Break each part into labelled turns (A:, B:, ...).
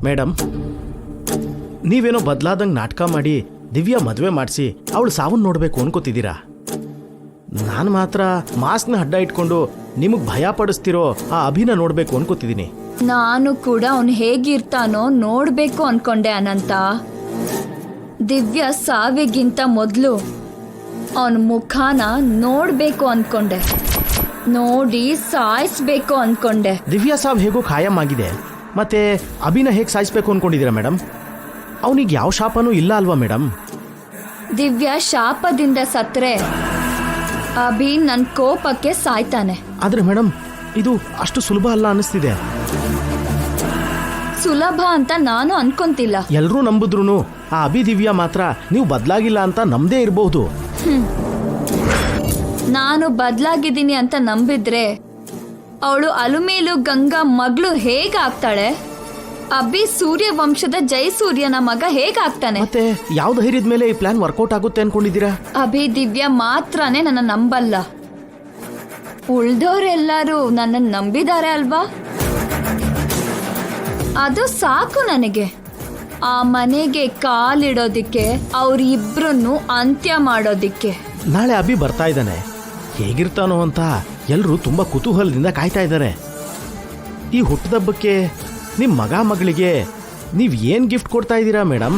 A: Madam, ನೀವೇನೋ ಬದಲಾದಂಗೆ ನಾಟಕ ಮಾಡಿ ದಿವ್ಯಾ ಮದುವೆ ಮಾಡಿಸಿ ಅವಳು ಸಾವನ್ನ ನೋಡಬೇಕು ಅನ್ಕೋತಿದ್ದೀರಾ. ನಾನು ಮಾತ್ರ ಮಾಸ್ಕ್ನ ಅಡ್ಡ ಇಟ್ಕೊಂಡು ನಿಮಗೆ ಭಯ ಪಡಿಸ್ತಿರೋ ಆ ಅಭಿನ ನೋಡಬೇಕು ಅನ್ಕೋತಿದ್ದೀನಿ.
B: ನಾನು ಕೂಡ ಅವನು ಹೇಗಿರ್ತಾನೋ ನೋಡ್ಬೇಕು ಅನ್ಕೊಂಡೆ ಅನಂತ. ದಿವ್ಯಾ ಸಾವಿಗಿಂತ ಮೊದಲು ಅವನ ಮುಖಾನ ನೋಡ್ಬೇಕು ಅನ್ಕೊಂಡೆ, ನೋಡಿ ಸಾಯಿಸ್ಬೇಕು ಅನ್ಕೊಂಡೆ.
A: ದಿವ್ಯಾ ಸಾವು ಹೇಗೋ ಖಾಯಂ ಆಗಿದೆ, ಮತ್ತೆ ಅಭಿನ ಹೇಗೆ ಸಾಯಿಸ್ಬೇಕು ಅನ್ಕೊಂಡಿದ್ದೀರಾ ಮೇಡಮ್? ಅವನಿಗೆ ಯಾವ ಶಾಪನೂ ಇಲ್ಲ ಅಲ್ವಾ ಮೇಡಮ್?
B: ದಿವ್ಯಾ ಶಾಪದಿಂದ ಸತ್ರೆ ಅಭಿ ನನ್ನ ಕೋಪಕ್ಕೆ ಸಾಯ್ತಾನೆ.
A: ಆದ್ರೆ ಮೇಡಮ್, ಇದು ಅಷ್ಟು ಸುಲಭ ಅಲ್ಲ ಅನ್ನಿಸ್ತಿದೆ.
B: ಸುಲಭ ಅಂತ ನಾನು ಅನ್ಕೊಂತಿಲ್ಲ.
A: ಎಲ್ಲರೂ ನಂಬಿದ್ರು ಆ ಅಭಿ ದಿವ್ಯಾ ಮಾತ್ರ ನೀವು ಬದಲಾಗಿಲ್ಲ ಅಂತ ನಂಬದೇ ಇರಬಹುದು.
B: ನಾನು ಬದಲಾಗಿದ್ದೀನಿ ಅಂತ ನಂಬಿದ್ರೆ ಅವಳು ಅಲುಮೇಲು ಗಂಗಾ ಮಗಳು ಹೇಗಾಗ್ತಾಳೆ? ಅಭಿ ಸೂರ್ಯ ವಂಶದ ಜಯಸೂರ್ಯನ ಮಗ ಹೇಗಾಗ್ತಾನೆ?
A: ಮತ್ತೆ ಯಾವ ಧೈರ್ಯದ ಮೇಲೆ ಈ ಪ್ಲಾನ್ ವರ್ಕೌಟ್ ಆಗುತ್ತೆ ಅನ್ಕೊಂಡಿದ್ದೀರಾ?
B: ಅಭಿ ದಿವ್ಯಾ ಮಾತ್ರನೇ ನನ್ನ ನಂಬಲ್ಲ, ಉಳ್ದೋರೆಲ್ಲರೂ ನನ್ನ ನಂಬಿದ್ದಾರೆ ಅಲ್ವಾ? ಅದು ಸಾಕು ನನಗೆ. ಆ ಮನೆಗೆ ಕಾಲಿಡೋದಿಕ್ಕೆ, ಅವ್ರಿಬ್ರನ್ನು ಅಂತ್ಯ ಮಾಡೋದಿಕ್ಕೆ.
A: ನಾಳೆ ಅಭಿ ಬರ್ತಾ ಇದ್ದಾನೆ, ಹೇಗಿರ್ತಾನೋ ಅಂತ ಎಲ್ಲರೂ ತುಂಬಾ ಕುತೂಹಲದಿಂದ ಕಾಯ್ತಾ ಇದ್ದಾರೆ. ಈ ಹುಟ್ಟದಬ್ಬಕ್ಕೆ ನಿಮ್ಮ ಮಗ ಮಗಳಿಗೆ ನೀವು ಏನ್ ಗಿಫ್ಟ್ ಕೊಡ್ತಾ ಇದ್ದೀರಾ ಮೇಡಮ್?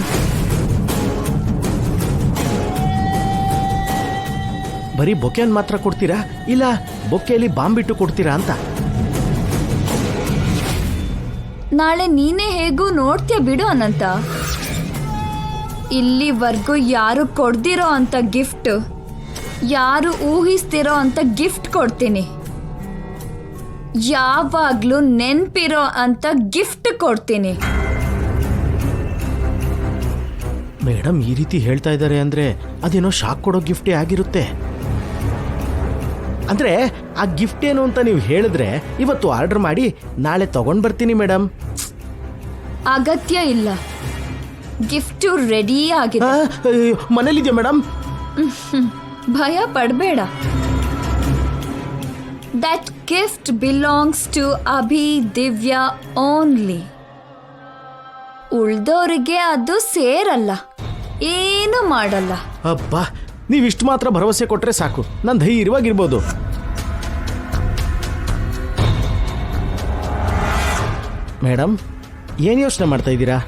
A: ಬರೀ ಬೊಕೆನ್ ಮಾತ್ರ ಕೊಡ್ತೀರಾ, ಇಲ್ಲ ಬೊಕ್ಕೆಯಲ್ಲಿ ಬಾಂಬಿಟ್ಟು ಕೊಡ್ತೀರಾ ಅಂತ?
B: ನಾಳೆ ನೀನೇ ಹೇಗೂ ನೋಡ್ತೀಯ ಬಿಡು ಅನಂತ. ಇಲ್ಲಿವರೆಗೂ ಯಾರು ಕೊಡ್ದಿರೋ ಅಂತ ಗಿಫ್ಟ್, ಯಾರು ಊಹಿಸ್ತಿರೋ ಅಂತ ಗಿಫ್ಟ್ ಕೊಡ್ತೀನಿ. ಯಾವಾಗ್ಲೂ ನೆನ್ಪಿರೋ ಅಂತ ಗಿಫ್ಟ್ ಕೊಡ್ತೀನಿ.
A: ಮೇಡಮ್ ಈ ರೀತಿ ಹೇಳ್ತಾ ಇದ್ದಾರೆ ಅಂದ್ರೆ ಅದೇನೋ ಶಾಕ್ ಕೊಡೋ ಗಿಫ್ಟೇ ಆಗಿರುತ್ತೆ. ಅಂದ್ರೆ ಆ ಗಿಫ್ಟ್ ಏನು ಅಂತ ನೀವು ಹೇಳಿದ್ರೆ ಇವತ್ತು ಆರ್ಡರ್ ಮಾಡಿ ನಾಳೆ ತಗೊಂಡ್ ಬರ್ತೀನಿ ಮೇಡಮ್.
B: ಅಗತ್ಯ ಇಲ್ಲ, ಗಿಫ್ಟ್ ರೆಡಿ ಆಗಿದೆ.
A: ಮನೇಲಿದೆಯಾ ಮೇಡಮ್?
B: ಭಯ ಪಡಬೇಡ. That gift belongs to Abhi Divya only. ಉಳ್ದೋರಿಗೆ ಅದು ಸೇರಲ್ಲ, ಏನು ಮಾಡಲ್ಲ.
A: ಅಬ್ಬಾ, ನೀವಿಷ್ಟು ಮಾತ್ರ ಭರವಸೆ ಕೊಟ್ರೆ ಸಾಕು, ನಾನು ಧೈರ್ಯವಾಗಿರ್ಬೋದು. ಮೇಡಮ್, ಏನು ಯೋಚನೆ ಮಾಡ್ತಾ ಇದ್ದೀರಾ?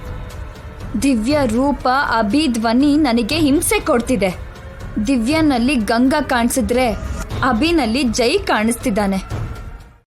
B: ದಿವ್ಯಾ ರೂಪ, ಅಭಿ ಧ್ವನಿ ನನಗೆ ಹಿಂಸೆ ಕೊಡ್ತಿದೆ. ದಿವ್ಯಾನಲ್ಲಿ ಗಂಗಾ ಕಾಣಿಸಿದ್ರೆ ಅಭಿನಲ್ಲಿ ಜೈ ಕಾಣಿಸ್ತಿದ್ದಾನೆ.